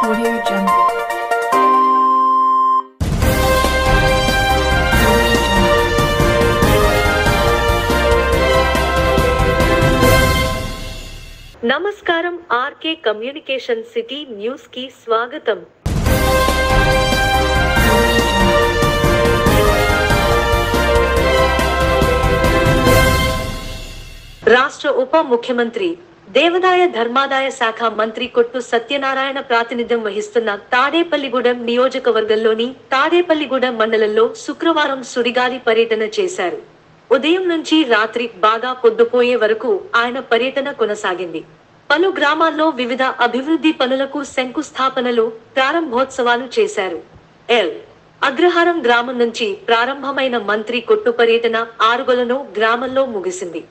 Audio Jungle. నమస్కారం RK communication city news కి స్వాగతం. రాష్ట్ర ఉప ముఖ్యమంత్రి దేవాదాయ ధర్మాదాయ శాఖ మంత్రి కొట్టు సత్యనారాయణ ప్రాతినిధ్యం వహిస్తున్న తాడేపల్లిగూడెం నియోజకవర్గంలోని తాడేపల్లిగూడెం మండలంలో శుక్రవారం సుడిగాలి పర్యటన చేశారు. ఉదయం నుంచి రాత్రి బాగా పొద్దుపోయే వరకు ఆయన పర్యటన కొనసాగింది. పలు గ్రామాల్లో వివిధ అభివృద్ధి పనులకు శంకుస్థాపనలు, ప్రారంభోత్సవాలు చేశారు. అగ్రహారం గ్రామం నుంచి ప్రారంభమైన మంత్రి కొట్టు పర్యటన ఆరుగొలను గ్రామంలో ముగిసింది.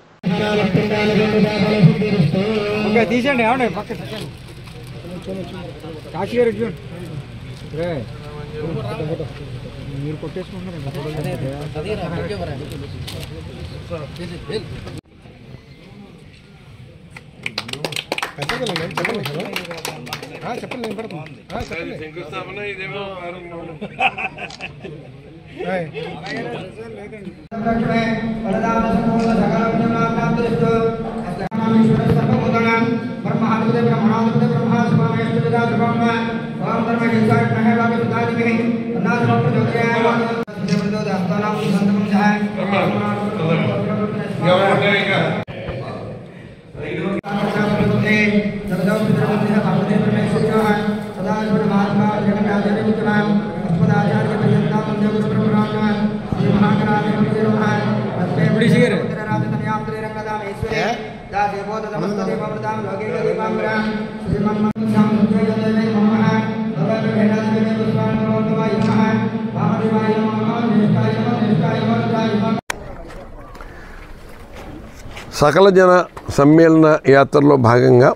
సకల జన సమ్మేళన యాత్రలో భాగంగా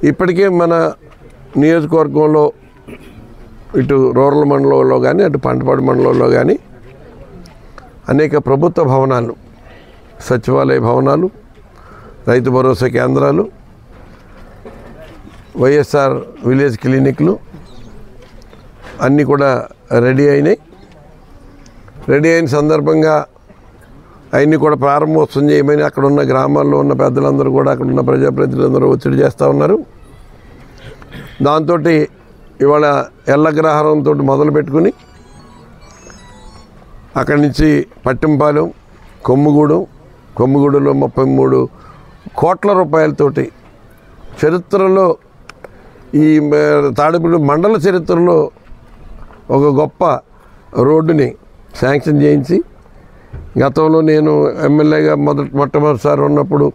ఇప్పటికే మన నియోజకవర్గంలో ఇటు రూరల్ మండలంలో కానీ అటు పంటపాడు మండలంలో కానీ అనేక ప్రభుత్వ భవనాలు, సచివాలయ భవనాలు, రైతు భరోసా కేంద్రాలు, వైఎస్ఆర్ విలేజ్ క్లినిక్లు అన్నీ కూడా రెడీ అయినాయి. రెడీ అయిన సందర్భంగా అవన్నీ కూడా ప్రారంభోత్సవం చేయమని అక్కడ ఉన్న గ్రామాల్లో ఉన్న పెద్దలందరూ కూడా అక్కడ ఉన్న ప్రజాప్రతినిధులందరూ ఒత్తిడి చేస్తూ ఉన్నారు. దాంతో ఇవాళ ఎల్లగ్రహారంతో మొదలు పెట్టుకుని అక్కడి నుంచి పట్టింపాలెం, కొమ్ముగూడులో 33 కోట్ల రూపాయలతోటి చరిత్రలో ఈ తాడేపల్లి మండల చరిత్రలో ఒక గొప్ప రోడ్డుని శాంక్షన్ చేయించి, గతంలో నేను ఎమ్మెల్యేగా మొట్టమొదటిసారి ఉన్నప్పుడు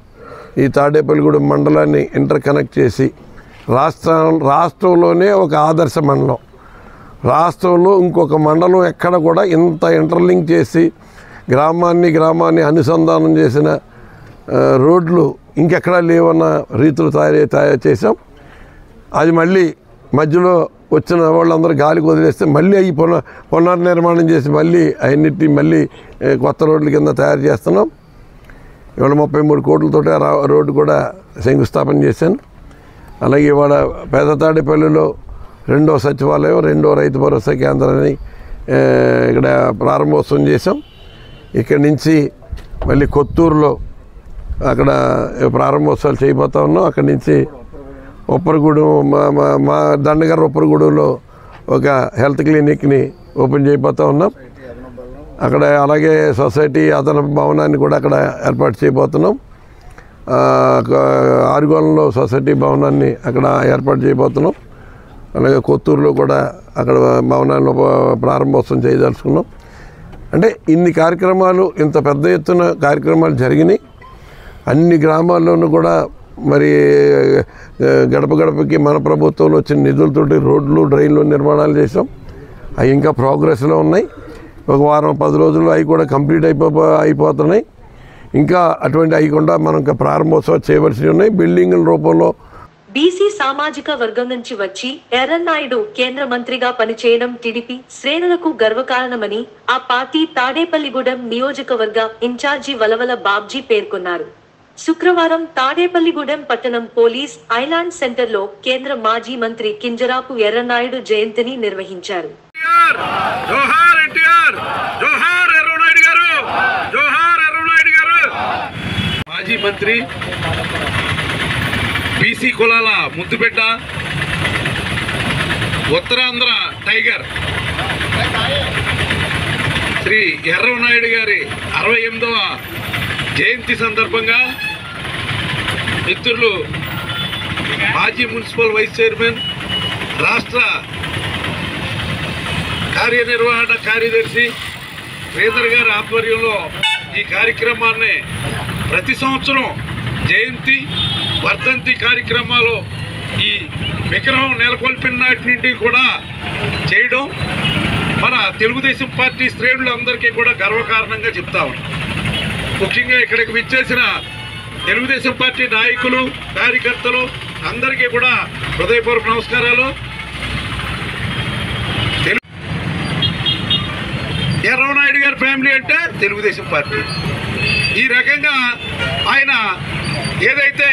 ఈ తాడేపల్లిగూడెం మండలాన్ని ఇంటర్ కనెక్ట్ చేసి రాష్ట్రంలోనే ఒక ఆదర్శ మండలం, రాష్ట్రంలో ఇంకొక మండలం ఎక్కడ కూడా ఇంత ఇంటర్లింక్ చేసి గ్రామాన్ని అనుసంధానం చేసిన రోడ్లు ఇంకెక్కడా లేవన్న రీతులు తయారు చేసాం. అది మళ్ళీ మధ్యలో వచ్చిన వాళ్ళందరూ గాలికి వదిలేస్తే మళ్ళీ అవి పునర్నిర్మాణం చేసి మళ్ళీ అవన్నిటిని మళ్ళీ కొత్త రోడ్ల కింద తయారు చేస్తున్నాం. ఇవాళ 33 కోట్లతోటి రోడ్డు కూడా శంకుస్థాపన చేశాను. అలాగే ఇవాళ పేద తాడేపల్లిలో 2వ సచివాలయం, 2వ రైతు భరోసా కేంద్రాన్ని ఇక్కడ ప్రారంభోత్సవం చేసాం. ఇక్కడి నుంచి మళ్ళీ కొత్తూరులో అక్కడ ప్రారంభోత్సవాలు చేయబోతా ఉన్నాం. అక్కడి నుంచి ఉప్పరగూడెం, మా దండగారు ఉప్పరగూడెంలో ఒక హెల్త్ క్లినిక్ని ఓపెన్ చేయబోతా ఉన్నాం. అక్కడ అలాగే సొసైటీ అదనపు భవనాన్ని కూడా అక్కడ ఏర్పాటు చేయబోతున్నాం. ఆరుగోలంలో సొసైటీ భవనాన్ని అక్కడ ఏర్పాటు చేయబోతున్నాం. అలాగే కొత్తూరులో కూడా అక్కడ భవనాల్లో ప్రారంభోత్సవం చేయదలుచుకున్నాం. అంటే ఇన్ని కార్యక్రమాలు, ఇంత పెద్ద ఎత్తున కార్యక్రమాలు జరిగినాయి. అన్ని గ్రామాల్లోనూ కూడా మరి గడప గడపకి మన ప్రభుత్వంలో వచ్చిన నిధులతోటి రోడ్లు, డ్రైన్లు నిర్మాణాలు చేసాం. అవి ఇంకా ప్రోగ్రెస్లో ఉన్నాయి. ఒక వారం 10 రోజుల్లో అవి కూడా కంప్లీట్ అయిపోతున్నాయి. ఇంకా అటువంటి అయ్యకుండా మనం ఇంకా ప్రారంభోత్సవాలు చేయవలసి ఉన్నాయి. బిల్డింగుల రూపంలో బీసీ సామాజిక వర్గం నుంచి వచ్చి ఎర్రన్నాయుడు కేంద్ర మంత్రిగా పనిచేయడం టీడీపీ శ్రేణులకు గర్వకారణమని ఆ పార్టీ తాడేపల్లిగూడెం నియోజకవర్గ ఇన్ఛార్జి వలవల బాబ్జీ పేర్కొన్నారు. శుక్రవారం తాడేపల్లిగూడెం పట్టణం పోలీస్ ఐలాండ్ సెంటర్లో కేంద్ర మాజీ మంత్రి కింజరాపు ఎర్రనాయుడు జయంతిని నిర్వహించారు. మాజీ మంత్రి బీసీ కులాల ముద్దుబిడ్డ, ఉత్తరాంధ్ర టైగర్ శ్రీ ఎర్రనాయుడు గారి 68వ జయంతి సందర్భంగా మిత్రులు మాజీ మున్సిపల్ వైస్ చైర్మన్, రాష్ట్ర కార్యనిర్వహణ కార్యదర్శి శ్రీధర్ గారి ఆధ్వర్యంలో ఈ కార్యక్రమాన్ని ప్రతి సంవత్సరం జయంతి వర్ధంతి కార్యక్రమాలు ఈ విగ్రహం నెలకొల్పిన నాటి నుండి కూడా చేయడం మన తెలుగుదేశం పార్టీ శ్రేణులందరికీ కూడా గర్వకారణంగా చెప్తా ఉన్నాం. ముఖ్యంగా ఇక్కడికి విచ్చేసిన తెలుగుదేశం పార్టీ నాయకులు, కార్యకర్తలు అందరికీ కూడా హృదయపూర్వక నమస్కారాలు. ఎర్రనాయుడు గారి ఫ్యామిలీ అంటే తెలుగుదేశం పార్టీ. ఈ రకంగా ఆయన ఏదైతే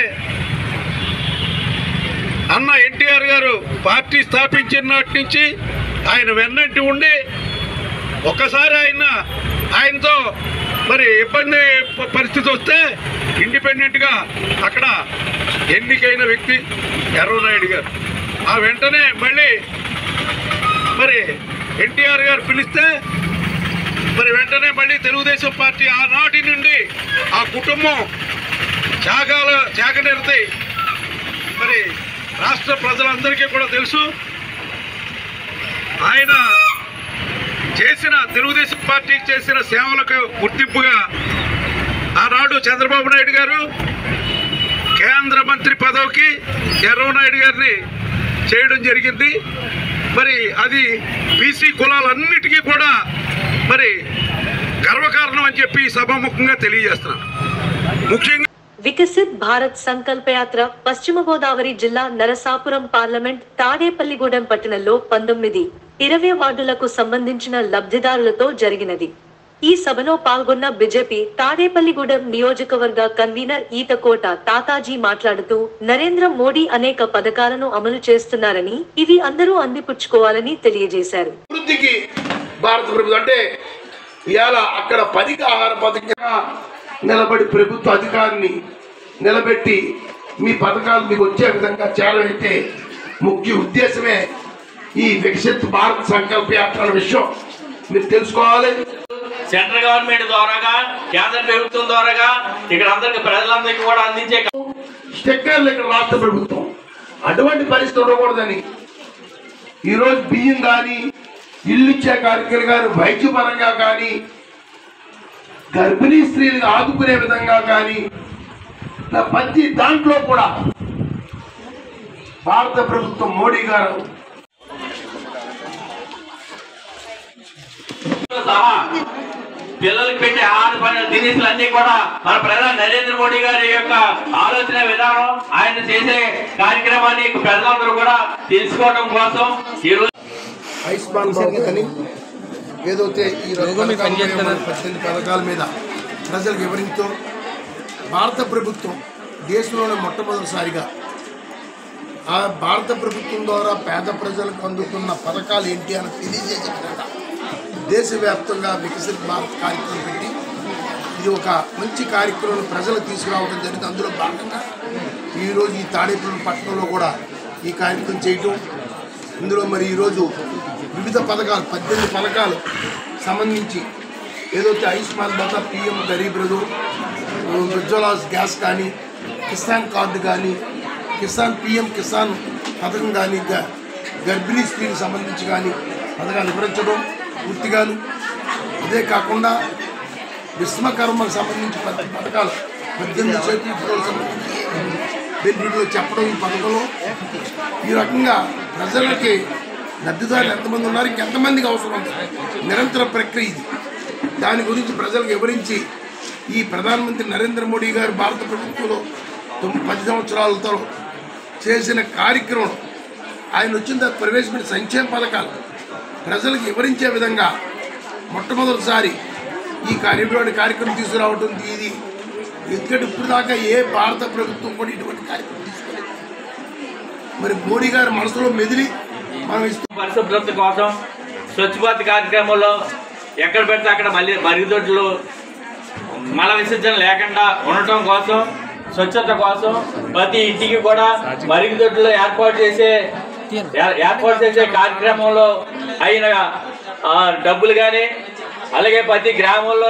అన్న ఎన్టీఆర్ గారు పార్టీ స్థాపించిన నాటి నుంచి ఆయన వెన్నంటి ఉండి ఒక్కసారి ఆయనతో మరి ఇబ్బంది పరిస్థితి వస్తే ఇండిపెండెంట్గా అక్కడ ఎన్నికైన వ్యక్తి ఎర్రనాయుడు గారు. ఆ వెంటనే మళ్ళీ మరి ఎన్టీఆర్ గారు పిలిస్తే మరి వెంటనే మళ్ళీ తెలుగుదేశం పార్టీ ఆనాటి నుండి ఆ కుటుంబం త్యాగనిరతి మరి రాష్ట్ర ప్రజలందరికీ కూడా తెలుసు. ఆయన చేసిన తెలుగుదేశం పార్టీకి చేసిన సేవలకు గుర్తింపుగా ఆనాడు చంద్రబాబు నాయుడు గారు కేంద్ర మంత్రి పదవికి ఎర్రనాయుడు గారిని చేయడం జరిగింది. మరి అది బీసీ కులాలన్నిటికీ కూడా మరి గర్వకారణం అని చెప్పి సభాముఖంగా తెలియజేస్తున్నాను. ముఖ్యంగా వికసిత్ భారత్ సంకల్ప యాత్ర పశ్చిమ గోదావరి జిల్లా నరసాపురం పార్లమెంట్ తాడేపల్లిగూడెం పట్టణంలో 19, 20 వార్డులకు సంబంధించిన లబ్ధిదారులతో జరిగినది. ఈ సభలో పాల్గొన్న బీజేపీ తాడేపల్లిగూడెం నియోజకవర్గ కన్వీనర్ ఈతకోట తాతాజీ మాట్లాడుతూ నరేంద్ర మోడీ అనేక పథకాలను అమలు చేస్తున్నారని, ఇవి అందరూ అందిపుచ్చుకోవాలని తెలియజేశారు. భారత ప్రభుత్వం అంటే ఇవాళ అక్కడ 10కి ఆహార పథకంగా నిలబడి ప్రభుత్వ అధికారిని నిలబెట్టి మీ పథకాలు మీకు వచ్చే విధంగా చేయాలైతే ముఖ్య ఉద్దేశమే ఈ వికసిత్ భారత్ సంకల్ప యాత్ర విషయం మీరు తెలుసుకోవాలి. సెంట్రల్ గవర్నమెంట్ ద్వారాగా, కేంద్ర ప్రభుత్వం ద్వారాగా ఇక్కడ అందరికి ప్రజలందరికీ కూడా అందించే స్టెక్కర్లు ఇక్కడ రాష్ట్ర ప్రభుత్వం అటువంటి పరిస్థితి ఉండకూడదని ఈరోజు బియ్యం కానీ, ఇల్లు ఇచ్చే కార్యక్రమం కానీ, వైద్యపరంగా కానీ, గర్భిణీ స్త్రీలను ఆదుకునే విధంగా కానీ ప్రతి దాంట్లో కూడా భారత ప్రభుత్వం మోడీ గారు పిల్లలకు పెట్టే ఆహార దినుసులు అన్ని కూడా మన ప్రధాని నరేంద్ర మోడీ గారి యొక్క ఆలోచన విధానం, ఆయన చేసే కార్యక్రమాన్ని ప్రజలందరూ కూడా తెలుసుకోవడం కోసం ఈరోజు ఆయుష్మాన్ భారత్ అని ఏదైతే ఈ 18 పథకాల మీద ప్రజలకు వివరించో భారత ప్రభుత్వం దేశంలోనే మొట్టమొదటిసారిగా ఆ భారత ప్రభుత్వం ద్వారా పేద ప్రజలకు అందుతున్న పథకాలు ఏంటి అని తెలియజేసే విధంగా దేశవ్యాప్తంగా వికసిత్ భారత్ కార్యక్రమం పెట్టి ఇది ఒక మంచి కార్యక్రమం ప్రజలకు తీసుకురావడం జరిగింది. అందులో భాగంగా ఈరోజు ఈ తాడేపల్లి పట్టణంలో కూడా ఈ కార్యక్రమం చేయటం, ఇందులో మరి ఈరోజు వివిధ పథకాలు 18 పథకాలు సంబంధించి ఏదైతే ఆయుష్మాన్ భారత్, పిఎం గరీబ్ రథు, ఉజ్వల గ్యాస్ కానీ, కిసాన్ కార్డు కానీ, పిఎం కిసాన్ పథకం కానీ, గర్భిణీ స్త్రీకి సంబంధించి కానీ పథకాలు వివరించడం పూర్తిగాను. అదే కాకుండా విశ్వకర్మకు సంబంధించి పథకాలు 18 చేతులకు సంబంధించి బెనిఫిట్లో చెప్పడం ఈ పథకంలో ఈ రకంగా ప్రజలకి లబ్ధిదారులు ఎంతమంది ఉన్నారు, ఇంకెంతమందికి అవసరం ఉంది, నిరంతర ప్రక్రియ ఇది. దాని గురించి ప్రజలకు వివరించి ఈ ప్రధానమంత్రి నరేంద్ర మోడీ గారు భారత ప్రభుత్వంలో 10 సంవత్సరాలతో చేసిన కార్యక్రమం, ఆయన వచ్చిన తర్వాత ప్రవేశపెట్టిన సంక్షేమ పథకాలు ప్రజలకు వివరించే విధంగా మొట్టమొదటిసారి ఈ కార్యక్రమం తీసుకురావడం, ఇది ఎందుకంటే ఇప్పుడు దాకా ఏ భారత ప్రభుత్వం కూడా ఇటువంటి కార్యక్రమం తీసుకోలేదు. మరి మోడీ గారి మనసులో మెదిలి మనం పరిశుభ్రత కోసం స్వచ్ఛ భారత్ కార్యక్రమంలో ఎక్కడ పెడితే అక్కడ మరుగుదొడ్లు మల విసర్జన లేకుండా ఉండటం కోసం, స్వచ్ఛత కోసం ప్రతి ఇంటికి కూడా మరుగుదొడ్లు ఏర్పాటు చేసే కార్యక్రమంలో అయిన డబ్బులు కానీ, అలాగే ప్రతి గ్రామంలో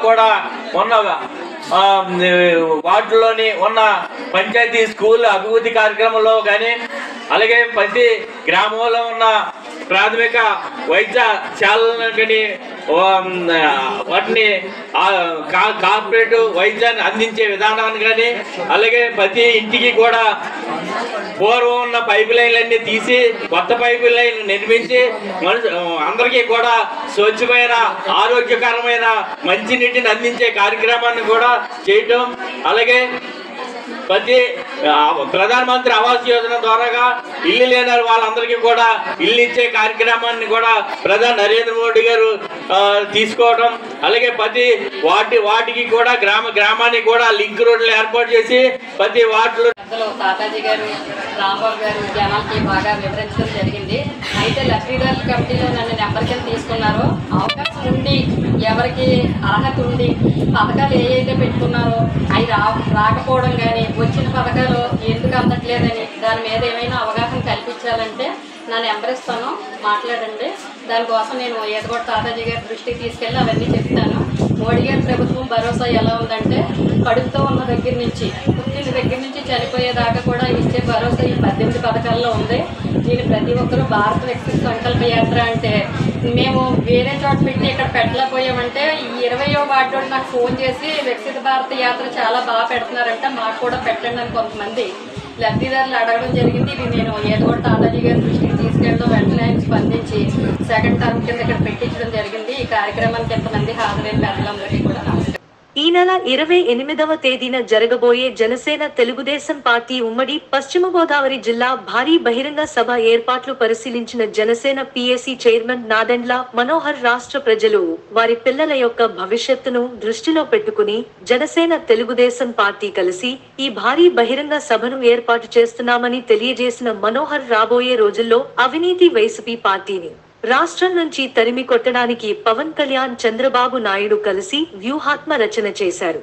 కూడా ఉన్న వార్డులోని ఉన్న పంచాయతీ స్కూల్ అభివృద్ధి కార్యక్రమంలో కానీ, అలాగే ప్రతి గ్రామంలో ఉన్న ప్రాథమిక వైద్యశాలను కానీ వాటిని కార్పొరేట్ వైద్యాన్ని అందించే విధానాన్ని కానీ, అలాగే ప్రతి ఇంటికి కూడా పూర్వం ఉన్న పైపు లైన్లన్నీ తీసి కొత్త పైపు లైన్ నిర్మించి అందరికీ కూడా స్వచ్ఛమైన ఆరోగ్యకరమైన మంచినీటిని అందించే కార్యక్రమాన్ని కూడా చేయటం, అలాగే ప్రతి ప్రధానమంత్రి ఆవాస్ యోజన ద్వారాగా ఇల్లు లేని వాళ్ళందరికీ కూడా ఇల్లు ఇచ్చే కార్యక్రమాన్ని కూడా ప్రధాని నరేంద్ర మోడీ గారు తీసుకోవడం, అలాగే ప్రతి వాటికి కూడా గ్రామానికి కూడా లింక్ రోడ్లు ఏర్పాటు చేసి ప్రతి వార్డులో తాతాజీ గారు, రాంబాబు గారు జనాలకి బాగా వివరించడం జరిగింది. అయితే లబ్ధిదారుల కమిటీలో నన్ను నెంబర్ కింద తీసుకున్నారో, అవకాశం ఉండి ఎవరికి అర్హత ఉండి పథకాలు ఏవైతే పెట్టుకున్నారో అవి రాకపోవడం కానీ, వచ్చిన పథకాలు ఎందుకు అందట్లేదని దాని మీద ఏమైనా అవగాహన కల్పించాలంటే నా నెంబర్ ఇస్తాను, మాట్లాడండి. దానికోసం నేను ఏదోటి తాతాజీ గారి దృష్టికి తీసుకెళ్ళి అవన్నీ చెప్తాను. మోడీ గారి ప్రభుత్వం భరోసా ఎలా ఉందంటే, కడుపుతో ఉన్న దగ్గర నుంచి పుట్టిన దగ్గర నుంచి చనిపోయేదాకా కూడా ఇచ్చే భరోసా ఈ 18 పథకాల్లో ఉంది. దీన్ని ప్రతి ఒక్కరూ భారత వ్యక్తి సంకల్ప యాత్ర అంటే మేము వేరే చోట పెట్టి ఇక్కడ పెట్టలేకపోయామంటే, ఈ 20వ వార్డు నాకు ఫోన్ చేసి వికసిత భారత యాత్ర చాలా బాగా పెడుతున్నారంటే మాకు కూడా పెట్టండి అని కొంతమంది లబ్ధిదారులు అడగడం జరిగింది. ఇది నేను ఏదోటి తాతాజీ గారి దృష్టికి తీసుకెళ్ళడం వెంటనే ఆయన స్పందించి సెకండ్ టర్మ్ కింద ఇక్కడ పెట్టించడం జరిగింది. ఈ కార్యక్రమానికి ఎంతమంది హాజరైన పెద్దలందరికీ కూడా నమస్కారం. ఈ నెల 28వ తేదీన జరగబోయే జనసేన తెలుగుదేశం పార్టీ ఉమ్మడి పశ్చిమ గోదావరి జిల్లా భారీ బహిరంగ సభ ఏర్పాట్లు పరిశీలించిన జనసేన పిఎసి చైర్మన్ నాదెండ్ల మనోహర్ రాష్ట్ర ప్రజలు వారి పిల్లల యొక్క భవిష్యత్తును దృష్టిలో పెట్టుకుని జనసేన తెలుగుదేశం పార్టీ కలిసి ఈ భారీ బహిరంగ సభను ఏర్పాటు చేస్తున్నామని తెలియజేసిన మనోహర్ రాబోయే రోజుల్లో అవినీతి వైసీపీ పార్టీని రాష్ట్రం నుంచి తరిమి కొట్టడానికి పవన్ కళ్యాణ్, చంద్రబాబు నాయుడు కలిసి వ్యూహాత్మ రచన చేశారు.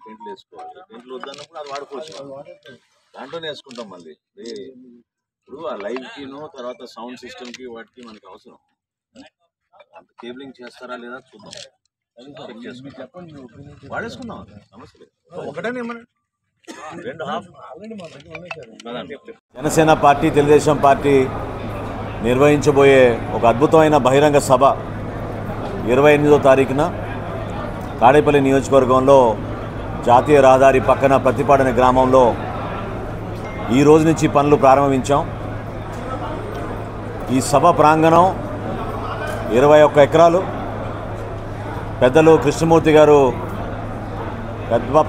టెంట్లు వేసుకోవాలి. టెంట్లు వద్దన్నప్పుడు అది వాడుకోవచ్చు, దాంట్లోనే వేసుకుంటాం. మళ్ళీ ఇప్పుడు ఆ లైవ్కిను తర్వాత సౌండ్ సిస్టమ్కి వాటికి మనకి అవసరం. అంత కేబులింగ్ చేస్తారా లేదా చూద్దాం, చెక్ చేసుకుంటాం, వాడేసుకుందాం, సమస్య లేదు. ఒకటేనే జనసేన పార్టీ, తెలుగుదేశం పార్టీ నిర్వహించబోయే ఒక అద్భుతమైన బహిరంగ సభ 28వ తారీఖున తాడేపల్లి నియోజకవర్గంలో జాతీయ రహదారి పక్కన ప్రతిపాడన గ్రామంలో ఈ రోజు నుంచి పనులు ప్రారంభించాం. ఈ సభ ప్రాంగణం 21 ఎకరాలు. పెద్దలు కృష్ణమూర్తి గారు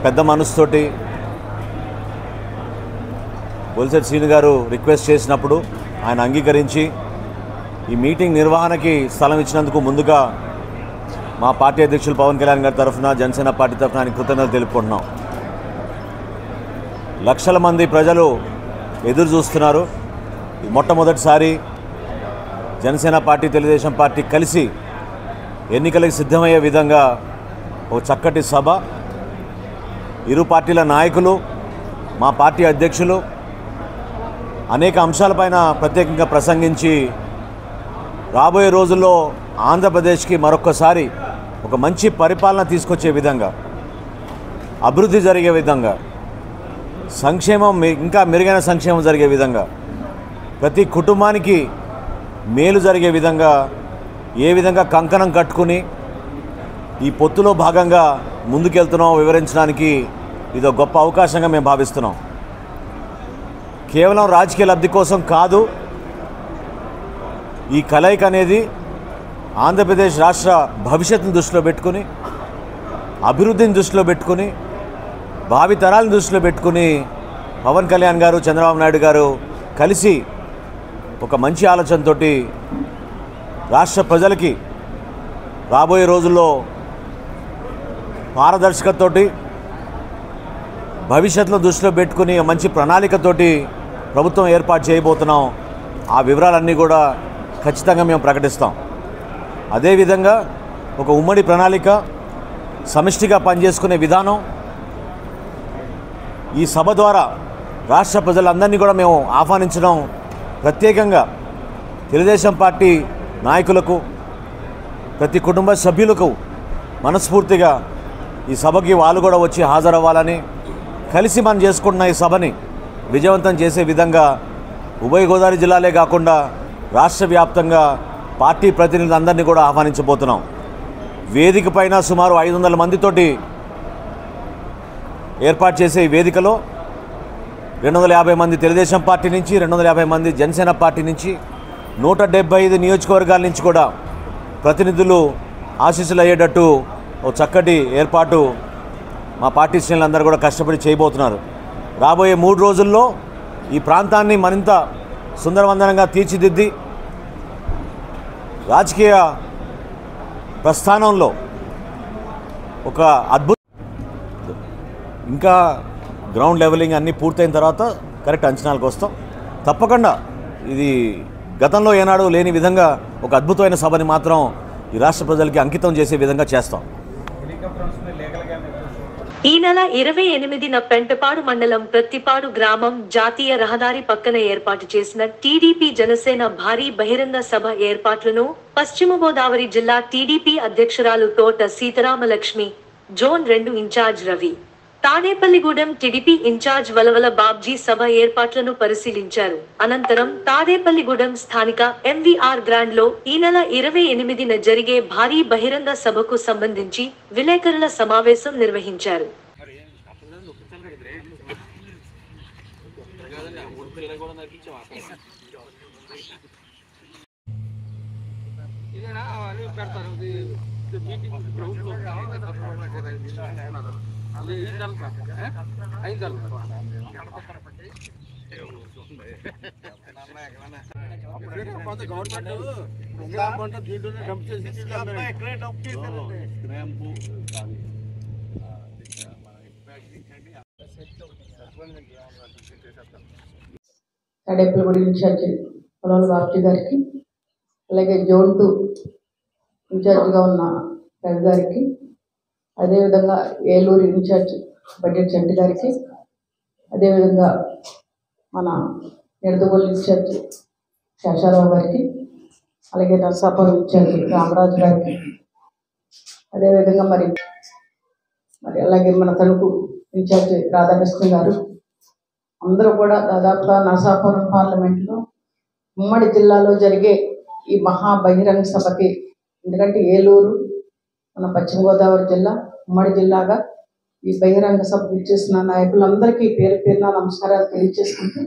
పెద్ద మనసుతోటి బొలిశెట్టి శ్రీను గారు రిక్వెస్ట్ చేసినప్పుడు ఆయన అంగీకరించి ఈ మీటింగ్ నిర్వహణకి స్థలం ఇచ్చినందుకు ముందుగా మా పార్టీ అధ్యక్షులు పవన్ కళ్యాణ్ గారి తరఫున, జనసేన పార్టీ తరఫున ఆయన కృతజ్ఞతలు తెలుపుకుంటున్నాం. లక్షల మంది ప్రజలు ఎదురు చూస్తున్నారు. మొట్టమొదటిసారి జనసేన పార్టీ తెలుగుదేశం పార్టీ కలిసి ఎన్నికలకు సిద్ధమయ్యే విధంగా ఒక చక్కటి సభ, ఇరు పార్టీల నాయకులు, మా పార్టీ అధ్యక్షులు అనేక అంశాలపైన ప్రత్యేకంగా ప్రసంగించి రాబోయే రోజుల్లో ఆంధ్రప్రదేశ్కి మరొక్కసారి ఒక మంచి పరిపాలన తీసుకొచ్చే విధంగా, అభివృద్ధి జరిగే విధంగా, సంక్షేమం ఇంకా మెరుగైన సంక్షేమం జరిగే విధంగా, ప్రతి కుటుంబానికి మేలు జరిగే విధంగా ఏ విధంగా కంకణం కట్టుకుని ఈ పొత్తులో భాగంగా ముందుకెళ్తున్నామో వివరించడానికి ఇదో గొప్ప అవకాశంగా మేము భావిస్తున్నాం. కేవలం రాజకీయ లబ్ధి కోసం కాదు, ఈ కలయిక అనేది ఆంధ్రప్రదేశ్ రాష్ట్ర భవిష్యత్తును దృష్టిలో పెట్టుకుని, అభివృద్ధిని దృష్టిలో పెట్టుకుని, భావితరాలను దృష్టిలో పెట్టుకుని పవన్ కళ్యాణ్ గారు, చంద్రబాబు నాయుడు గారు కలిసి ఒక మంచి ఆలోచనతో రాష్ట్ర ప్రజలకి రాబోయే రోజుల్లో పారదర్శకతతోటి, భవిష్యత్తులో దృష్టిలో పెట్టుకుని మంచి ప్రణాళికతోటి ప్రభుత్వం ఏర్పాటు చేయబోతున్నాం. ఆ వివరాలన్నీ కూడా ఖచ్చితంగా మేము ప్రకటిస్తాం. అదేవిధంగా ఒక ఉమ్మడి ప్రణాళిక, సమిష్టిగా పనిచేసుకునే విధానం ఈ సభ ద్వారా రాష్ట్ర ప్రజలందరినీ కూడా మేము ఆహ్వానించడం, ప్రత్యేకంగా తెలుగుదేశం పార్టీ నాయకులకు, ప్రతి కుటుంబ సభ్యులకు మనస్ఫూర్తిగా ఈ సభకి వాళ్ళు కూడా వచ్చి హాజరవ్వాలని, కలిసి మనం చేసుకుంటున్న ఈ సభని విజయవంతం చేసే విధంగా ఉభయ గోదావరి జిల్లాలే కాకుండా రాష్ట్ర వ్యాప్తంగా పార్టీ ప్రతినిధులందరినీ కూడా ఆహ్వానించబోతున్నాం. వేదిక పైన సుమారు 500 మందితోటి ఏర్పాటు చేసే ఈ వేదికలో 250 మంది తెలుగుదేశం పార్టీ నుంచి, 250 మంది జనసేన పార్టీ నుంచి, 175 నియోజకవర్గాల నుంచి కూడా ప్రతినిధులు ఆశీస్సులు అయ్యేటట్టు ఓ చక్కటి ఏర్పాటు మా పార్టీ శ్రేణులందరూ కూడా కష్టపడి చేయబోతున్నారు. రాబోయే 3 రోజుల్లో ఈ ప్రాంతాన్ని మరింత సుందరవందనంగా తీర్చిదిద్ది రాజకీయ ప్రస్థానంలో ఒక అద్భుత, ఇంకా గ్రౌండ్ లెవెలింగ్ అన్నీ పూర్తయిన తర్వాత కరెక్ట్ అంచనాలకు వస్తాం. తప్పకుండా ఇది గతంలో ఏనాడు లేని విధంగా ఒక అద్భుతమైన సభని మాత్రం ఈ రాష్ట్ర ప్రజలకి అంకితం చేసే విధంగా చేస్తాం. ఈ నెల 28న పెంటపాడు మండలం ప్రత్తిపాడు గ్రామం జాతీయ రహదారి పక్కన ఏర్పాటు చేసిన టీడీపీ జనసేన భారీ బహిరంగ సభ ఏర్పాట్లను పశ్చిమ గోదావరి జిల్లా టీడీపీ అధ్యక్షురాలు Thota Seetharamalakshmi, zone 2 in charge Ravi, Tadepalligudem TDP in charge Valavala Babji సభ ఏర్పాట్లను పరిశీలించారు. అనంతరం తాడేపల్లిగూడెం స్థానిక ఎంవీఆర్ గ్రాండ్ లో ఈ నెల 28న జరిగే భారీ బహిరంగ సభకు సంబంధించి విలేకరుల సమావేశం నిర్వహించారు. తాడేపల్లిగూడెం ఇన్ఛార్జి వలవల బాబ్జీ గారికి, అలాగే జోన్ 2 ఇన్ఛార్జిగా ఉన్న రవి గారికి, అదేవిధంగా ఏలూరు ఇన్ఛార్జ్ బడ్జెట్ చంటి గారికి, అదేవిధంగా మన నిడదవోలు ఇన్ఛార్జ్ శేషారావు గారికి, అలాగే నర్సాపురం ఇన్ఛార్జ్ రామరాజు గారికి, అదేవిధంగా మరి అలాగే మన తణుకు ఇన్ఛార్జ్ రాధాకృష్ణ గారు, అందరూ కూడా దాదాపుగా నర్సాపురం పార్లమెంట్లో ఉమ్మడి జిల్లాలో జరిగే ఈ మహా బహిరంగ సభకి, ఎందుకంటే ఏలూరు మన పశ్చిమ గోదావరి జిల్లా ఉమ్మడి జిల్లాగా ఈ బహిరంగ సభ ఇచ్చేసిన నాయకులందరికీ పేరు పేరున నమస్కారాలు తెలియజేసుకుంటూ,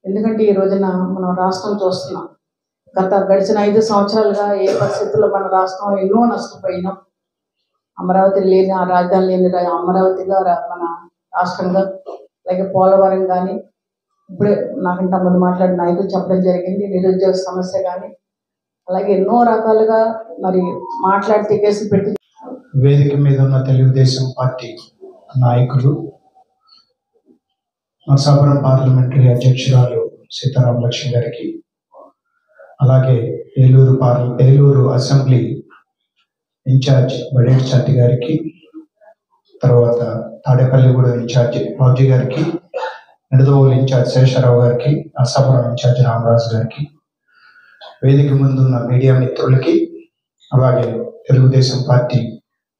ఎందుకంటే ఈ రోజున మనం రాష్ట్రం చూస్తున్నాం. గడిచిన 5 సంవత్సరాలుగా ఏ పరిస్థితుల్లో మన రాష్ట్రం ఎన్నో నష్టపోయినాం. అమరావతి లేని, ఆ రాజధాని లేని అమరావతిగా మన రాష్ట్రంగా, అలాగే పోలవరం కానీ, ఇప్పుడే నాకంటే ముందు మాట్లాడిన నాయకులు చెప్పడం జరిగింది, నిరుద్యోగ సమస్య కానీ, అలాగే ఎన్నో రకాలుగా మరి మాట్లాడితే కేసులు పెట్టి వేదిక మీద ఉన్న తెలుగుదేశం పార్టీ నాయకులు, నర్సాపురం పార్లమెంటరీ అధ్యక్షురాలు సీతారాం లక్ష్మి గారికి, అలాగే ఏలూరు అసెంబ్లీ ఇన్ఛార్జ్ బడేటి చట్టి గారికి, తర్వాత తాడేపల్లిగూడెం ఇన్ఛార్జ్ బాబ్జీ గారికి, నిడదవోలు ఇన్ఛార్జ్ శేషారావు గారికి, నర్సాపురం ఇన్ఛార్జ్ రామరాజు గారికి, వేదిక ముందున్న మీడియా మిత్రులకి, అలాగే తెలుగుదేశం పార్టీ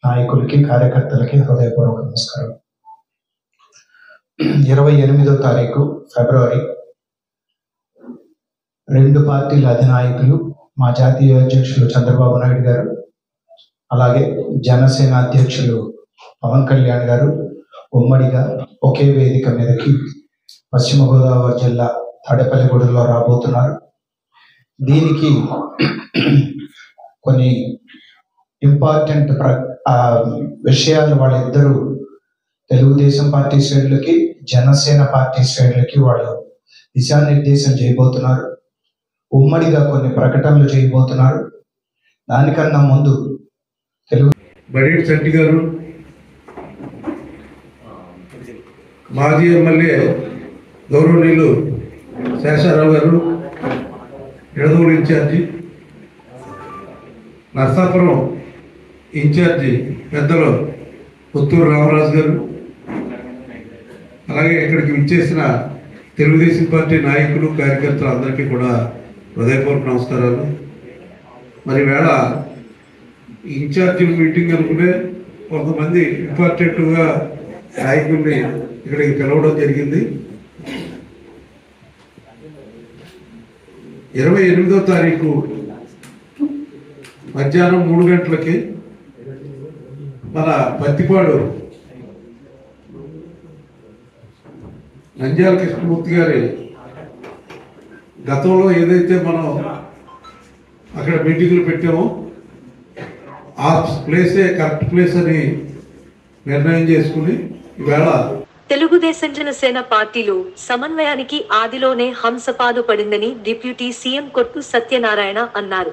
నాయకులకి, కార్యకర్తలకి హృదయపూర్వక నమస్కారం. 28వ తారీఖు ఫిబ్రవరి 2 పార్టీల అధినాయకులు, మా జాతీయ అధ్యక్షులు చంద్రబాబు నాయుడు గారు, అలాగే జనసేన అధ్యక్షులు పవన్ కళ్యాణ్ గారు ఉమ్మడిగా ఒకే వేదిక మీదకి పశ్చిమ గోదావరి జిల్లా తాడేపల్లిగూడెంలో రాబోతున్నారు. దీనికి కొన్ని ఇంపార్టెంట్ విషయాలు వాళ్ళిద్దరూ తెలుగుదేశం పార్టీ శ్రేణులకి, జనసేన పార్టీ శ్రేణులకి వాళ్ళు దిశానిర్దేశం చేయబోతున్నారు. ఉమ్మడిగా కొన్ని ప్రకటనలు చేయబోతున్నారు. దానికన్నా ముందు బడేటి చట్టి గారు, మాజీ ఎమ్మెల్యే గౌరవనీయులు శేషారావు గారు, నిడదవోలు ఇన్ఛార్జి, నర్సాపురం ఇన్ఛార్జి పెద్దలు పుత్తూరు రామరాజు గారు, అలాగే ఇక్కడికి విచ్చేసిన తెలుగుదేశం పార్టీ నాయకులు, కార్యకర్తలు అందరికీ కూడా హృదయపూర్వక నమస్కారాలు. మరి వేళ ఇన్ఛార్జీల మీటింగ్ అనుకునే కొంతమంది ఇంపార్టెంట్గా నాయకుల్ని ఇక్కడికి పిలవడం జరిగింది. 28వ తారీఖు మధ్యాహ్నం 3 గంటలకి మన పత్తిపాడు నంద్యాల కృష్ణమూర్తి గారి గతంలో ఏదైతే మనం అక్కడ మీటింగ్లు పెట్టామో ఆ ప్లేసే కరెక్ట్ ప్లేస్ అని నిర్ణయం చేసుకుని ఈవేళ తెలుగుదేశం జనసేన పార్టీలు సమన్వయానికి ఆదిలోనే హంసపాదు పడిందని డిప్యూటీ సీఎం కొట్టు సత్యనారాయణ అన్నారు.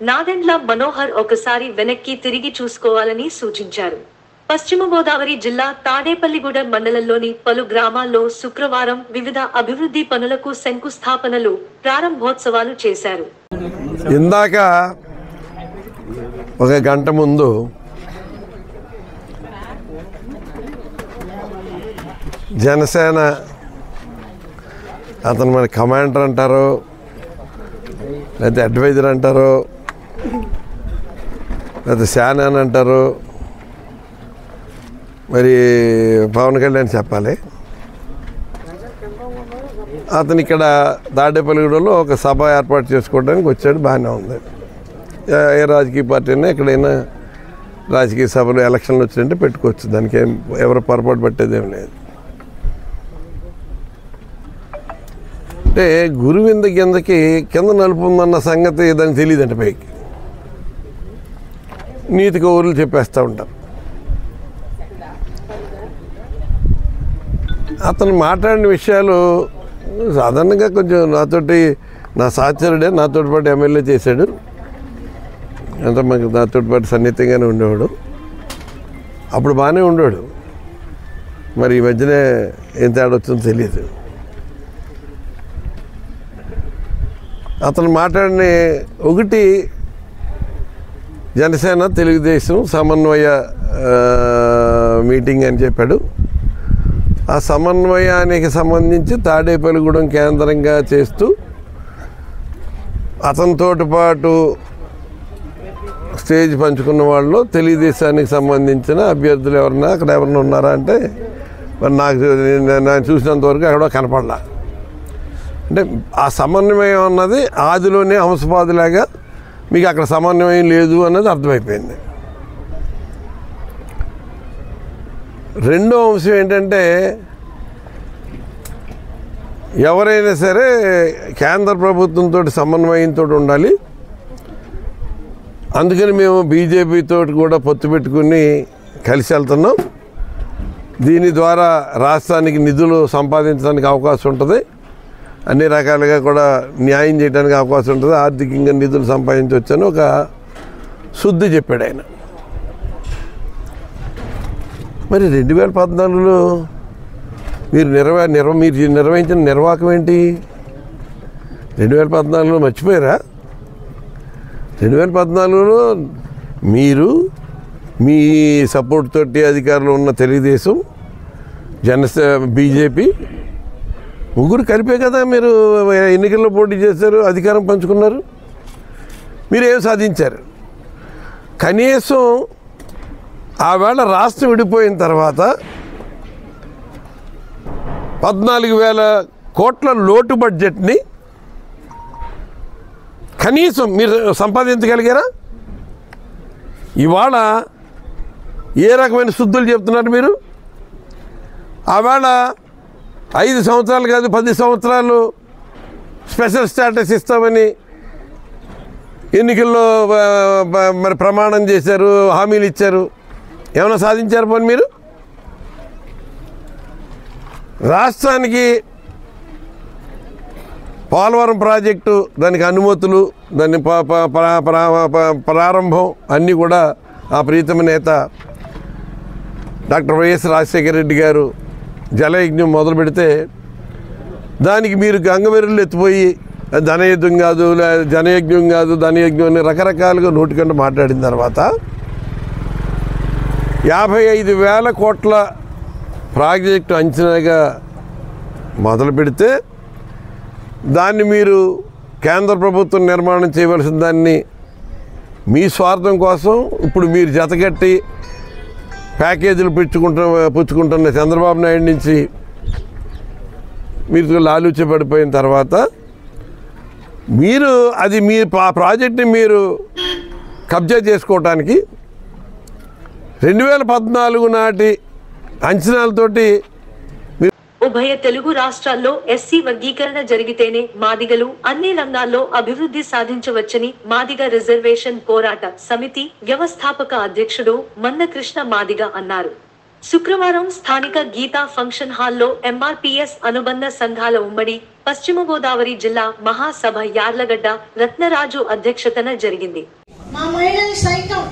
నాదెండ్ల మనోహర్ ఒకసారి వెనక్కి తిరిగి చూసుకోవాలని సూచించారు. పశ్చిమ గోదావరి జిల్లా తాడేపల్లిగూడెం మండలంలోని పలు గ్రామాల్లో శుక్రవారం వివిధ అభివృద్ధి పనులకు శంకుస్థాపనలు, ప్రారంభోత్సవాలు చేశారు. ఇందాక ఒక గంట ముందు జనసేన అతను మన కమాండర్ అంటారు, లేకపోతే అడ్వైజర్ అంటారు, లేకపోతే శాన్ అని అంటారు, మరి పవన్ కళ్యాణ్ చెప్పాలి. అతను ఇక్కడ తాడేపల్లిగూడెంలో ఒక సభ ఏర్పాటు చేసుకోవడానికి వచ్చాడు. బాగానే ఉంది. ఏ రాజకీయ పార్టీ అయినా ఎక్కడైనా రాజకీయ సభలు ఎలక్షన్లు వచ్చిందంటే పెట్టుకోవచ్చు. దానికి ఏం ఎవరు పొరపాటు పట్టేదేం లేదు. అంటే గురువింద కింద నలుపుందన్న సంగతి దానికి తెలియదంటే పైకి నీతి కౌరులు చెప్పేస్తూ ఉంటారు. అతను మాట్లాడిన విషయాలు సాధారణంగా కొంచెం నా సహచరుడే, నాతో పాటు ఎమ్మెల్యే చేశాడు, అంత మాకు నాతో పాటు సన్నిహితంగానే ఉండేవాడు. అప్పుడు బాగానే ఉండేవాడు. మరి ఈ మధ్యనే ఏం తేడా వచ్చిందో తెలియదు. అతను మాట్లాడిన ఒకటి జనసేన తెలుగుదేశం సమన్వయ మీటింగ్ అని చెప్పాడు. ఆ సమన్వయానికి సంబంధించి తాడేపల్లిగూడెం కేంద్రంగా చేస్తూ అతనితో పాటు స్టేజ్ పంచుకున్న వాళ్ళు తెలుగుదేశానికి సంబంధించిన అభ్యర్థులు ఎవరైనా ఉన్నారా అంటే మరి నేను చూసినంతవరకు ఎక్కడో కనపడలా. అంటే ఆ సమన్వయం అన్నది ఆదిలోనే హంసపాదులాగా మీకు అక్కడ సమన్వయం లేదు అన్నది అర్థమైపోయింది. రెండో అంశం ఏంటంటే ఎవరైనా సరే కేంద్ర ప్రభుత్వంతో సమన్వయంతో ఉండాలి. అందుకని మేము బీజేపీతో కూడా పొత్తు పెట్టుకుని కలిసి వెళ్తున్నాం. దీని ద్వారా రాష్ట్రానికి నిధులు సంపాదించడానికి అవకాశం ఉంటుంది, అన్ని రకాలుగా కూడా న్యాయం చేయడానికి అవకాశం ఉంటుంది, ఆర్థికంగా నిధులు సంపాదించవచ్చని ఒక శుద్ధి చెప్పాడు ఆయన. మరి 2014లో మీరు నిర్వహించిన నిర్వాహకం ఏంటి? 2014లో మర్చిపోయారా? 2014లో మీరు మీ సపోర్ట్ తోటి అధికారంలో ఉన్న తెలుగుదేశం, బీజేపీ ముగ్గురు కలిపే కదా మీరు ఎన్నికల్లో పోటీ చేశారు, అధికారం పంచుకున్నారు. మీరు ఏం సాధించారు? కనీసం ఆవేళ రాష్ట్రం విడిపోయిన తర్వాత 14,000 కోట్ల లోటు బడ్జెట్ని కనీసం మీరు సంపాదించగలిగారా? ఇవాళ ఏ రకమైన శుద్ధులు చెప్తున్నారు మీరు? ఆవేళ 5 సంవత్సరాలు కాదు 10 సంవత్సరాలు స్పెషల్ స్టేటస్ ఇస్తామని ఎన్నికల్లో మరి ప్రమాణం చేశారు, హామీలు ఇచ్చారు. ఏమైనా సాధించారు పోనీ మీరు? రాష్ట్రానికి పోలవరం ప్రాజెక్టు, దానికి అనుమతులు, దాని ప్రారంభం అన్నీ కూడా ఆ ప్రీతమ నేత డాక్టర్ వైఎస్ రాజశేఖర రెడ్డి గారు జలయజ్ఞం మొదలు పెడితే దానికి మీరు గంగవెర్రులు ఎత్తిపోయి ధనయుద్ధం కాదు, జనయజ్ఞం కాదు, ధనయజ్ఞం అని రకరకాలుగా నోటికంటే మాట్లాడిన తర్వాత 55,000 కోట్ల ప్రాజెక్టు అంచనాగా మొదలు పెడితే దాన్ని మీరు కేంద్ర ప్రభుత్వం నిర్మాణం చేయవలసిన దాన్ని మీ స్వార్థం కోసం ఇప్పుడు మీరు జతగట్టి ప్యాకేజీలు పుచ్చుకుంటున్న చంద్రబాబు నాయుడు నుంచి మీరు లాలూచి పడిపోయిన తర్వాత మీరు అది మీ ప్రాజెక్ట్ని మీరు కబ్జా చేసుకోవటానికి 2014 నాటి అంచనాలతోటి ఉభయ తెలుగు రాష్ట్రాల్లో ఎస్సీ వర్గీకరణ జరిగితేనే మాదిగలు అన్ని రంగాల్లో అభివృద్ధి సాధించవచ్చని మాదిగ రిజర్వేషన్ పోరాట సమితి వ్యవస్థాపక అధ్యక్షుడు మందకృష్ణ మాదిగ అన్నారు. శుక్రవారం స్థానిక గీతా ఫంక్షన్ హాల్లో ఎంఆర్పీఎస్ అనుబంధ సంఘాల ఉమ్మడి పశ్చిమ గోదావరి జిల్లా మహాసభ యార్లగడ్డ రత్నరాజు అధ్యక్షతన జరిగింది. మా మహిళలు సైతం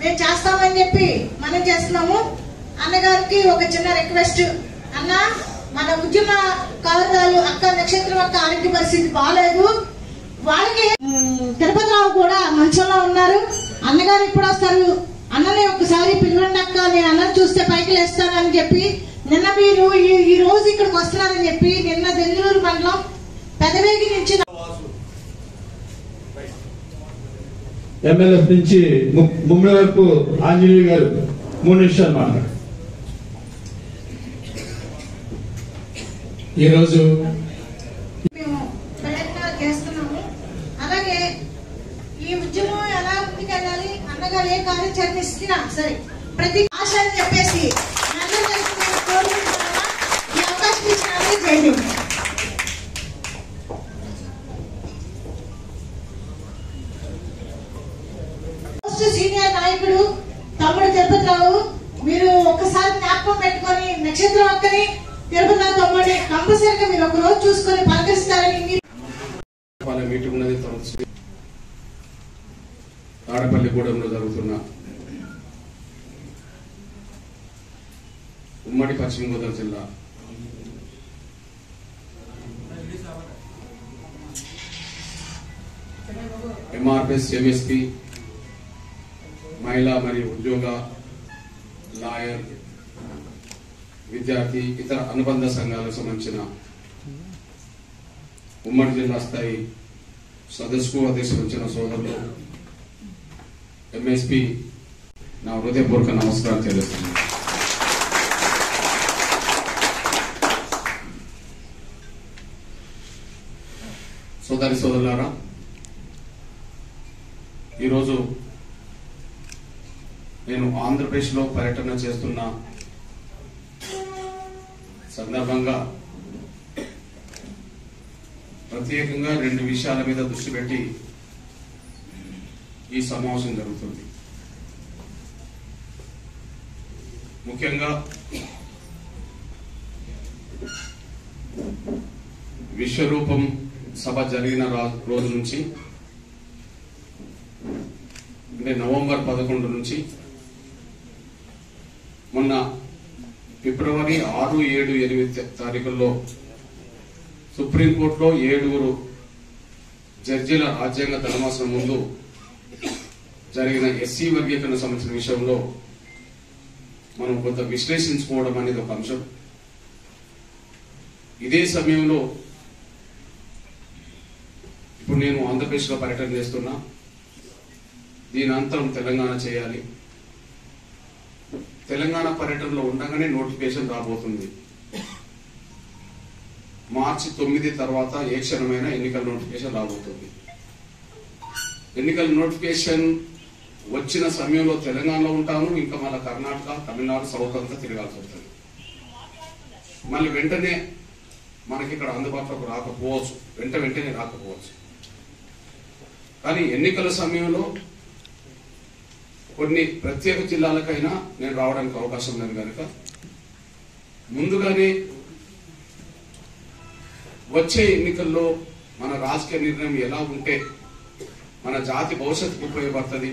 మేము చేస్తామని చెప్పి మనం చేస్తున్నాము. అన్నగారికి ఒక చిన్న రిక్వెస్ట్, అన్న మన ఉద్యమకారురాలు అక్క నక్షత్రం అక్క ఆరోగ్య పరిస్థితి బాగాలేదు, వాళ్ళకి తిరుపతిరావు కూడా మంచంలో ఉన్నారు. అన్నగారు ఇప్పుడు వస్తారు, అన్నని ఒకసారి పిలవండి అక్క, నేను అన్నని చూస్తే పైకి లేస్తానని చెప్పి నిన్న మీరు ఈ రోజు ఇక్కడికి వస్తున్నారని చెప్పి నిన్న దెందులూరు మండలం పెదవేగి నుంచి ఎమ్మెల్యే నుంచి ముమ్మడి వరకు ఆంజనేయ గారు 3 నిమిషాలు మాట్లాడు. ఈరోజు మేము ప్రయత్నాలు చేస్తున్నాము. అలాగే ఈ ఉద్యమం ఎలా ముందుకెళ్ళాలి, అన్నగారు ఏ కార్యాచరణ ఇస్తున్నా సరే ప్రతి ఆశ అని చెప్పేసి ఈ అవకాశం ఇచ్చినారు. జైలు సీనియర్ నాయకుడు తమ్ముడు తిరుపతిరావు, మీరు ఒకసారి జ్ఞాపకం పెట్టుకొని నక్షత్రం అక్కని తిరుపతిరావు తమ్ముడిని కంపల్సరీగా మీరు ఒక రోజు చూసుకొని పలకరిస్తారని మీటింగ్ ఉన్నది. తాడేపల్లిగూడెంలో జరుగుతున్న ఉమ్మడి పశ్చిమ గోదావరి జిల్లా ఎంఆర్పిఎస్ ఎంఎస్పి మహిళా మరియు ఉద్యోగ, లాయర్, విద్యార్థి, ఇతర అనుబంధ సంఘాలకు సంబంధించిన ఉమ్మడి జిల్లా స్థాయి సదస్సుకు అధ్యక్షించిన సోదరులు ఎంఎస్పి నా హృదయపూర్వక నమస్కారం తెలియజేస్తున్నాను. సోదరి సోదరులారా, ఈరోజు నేను ఆంధ్రప్రదేశ్లో పర్యటన చేస్తున్న సందర్భంగా ప్రత్యేకంగా 2 విషయాల మీద దృష్టి పెట్టి ఈ సమావేశం జరుగుతుంది. ముఖ్యంగా విశ్వరూపం సభ జరిగిన రోజు నుంచి, అంటే నవంబర్ 11 నుంచి మొన్న ఫిబ్రవరి 6, 7, 8 తారీఖుల్లో సుప్రీంకోర్టులో 7 జడ్జీల రాజ్యాంగ ధర్మాసనం ముందు జరిగిన ఎస్సీ వర్గీకరణ సంబంధించిన విషయంలో మనం కొంత విశ్లేషించుకోవడం అనేది ఒక అంశం. ఇదే సమయంలో ఇప్పుడు నేను ఆంధ్రప్రదేశ్లో పర్యటన చేస్తున్నా. దీని అంతరం తెలంగాణ చేయాలి. తెలంగాణ పర్యటనలో ఉండగానే నోటిఫికేషన్ రాబోతుంది. మార్చి 9 తర్వాత ఏ క్షణమైన ఎన్నికల నోటిఫికేషన్ రాబోతుంది. ఎన్నికల నోటిఫికేషన్ వచ్చిన సమయంలో తెలంగాణలో ఉంటాను, ఇంకా మళ్ళీ కర్ణాటక, తమిళనాడు, సౌత్ అంతా తిరగాల్సి వస్తుంది. మళ్ళీ వెంటనే మనకి ఇక్కడ అందుబాటులోకి రాకపోవచ్చు, వెంటనే రాకపోవచ్చు. కానీ ఎన్నికల సమయంలో కొన్ని ప్రత్యేక జిల్లాలకైనా నేను రావడానికి అవకాశం లేదు కనుక ముందుగానే వచ్చే ఎన్నికల్లో మన రాజకీయ నిర్ణయం ఎలా ఉంటే మన జాతి భవిష్యత్తుకు ఉపయోగపడుతుంది,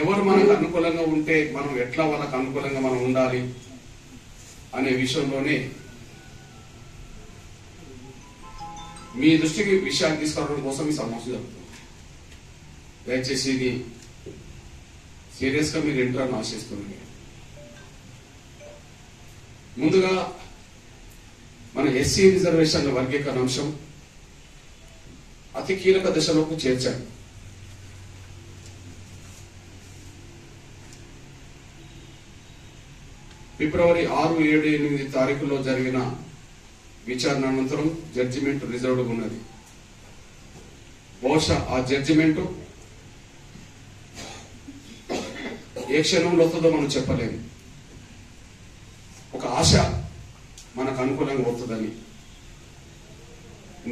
ఎవరు మనకు అనుకూలంగా ఉంటే మనం ఎట్లా వాళ్ళకు అనుకూలంగా మనం ఉండాలి అనే విషయంలోనే మీ దృష్టికి విషయాన్ని తీసుకురావడం కోసం ఈ సమావేశం జరుగుతుంది. దయచేసి ఇది సీరియస్ గా మీరు వింటారని ఆశిస్తున్నాను. ముందుగా మన ఎస్సీ రిజర్వేషన్ల వర్గీకరణ అంశం అతి కీలక దశలోకి చేర్చారు. ఫిబ్రవరి 6, 7, 8 తారీఖుల్లో జరిగిన విచారణ అనంతరం జడ్జిమెంట్ రిజర్వ్డ్ ఉన్నది. బహుశా ఆ జడ్జిమెంట్ ఏ క్షణంలో వస్తుందో మనం చెప్పలేము. ఒక ఆశ మనకు అనుకూలంగా వస్తుందని,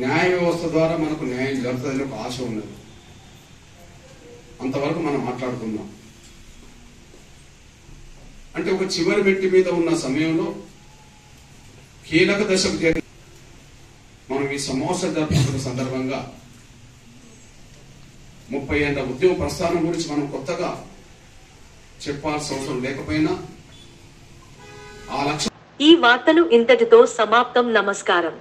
న్యాయ వ్యవస్థ ద్వారా మనకు న్యాయం జరుగుతుందని ఒక ఆశ ఉన్నది. అంతవరకు మనం మాట్లాడుకుందాం. అంటే ఒక చివరి మెట్టి మీద ఉన్న సమయంలో కీలక దశకు చేరి మనం ఈ సమావేశం జరుపుకున్న సందర్భంగా 30 ఏళ్ల ఉద్యమ ప్రస్థానం గురించి మనం కొత్తగా చెప్పాల్సిన అవసరం లేకపోయినా ఆ లక్ష్యం. ఈ వార్తలు ఇంతటితో సమాప్తం. నమస్కారం.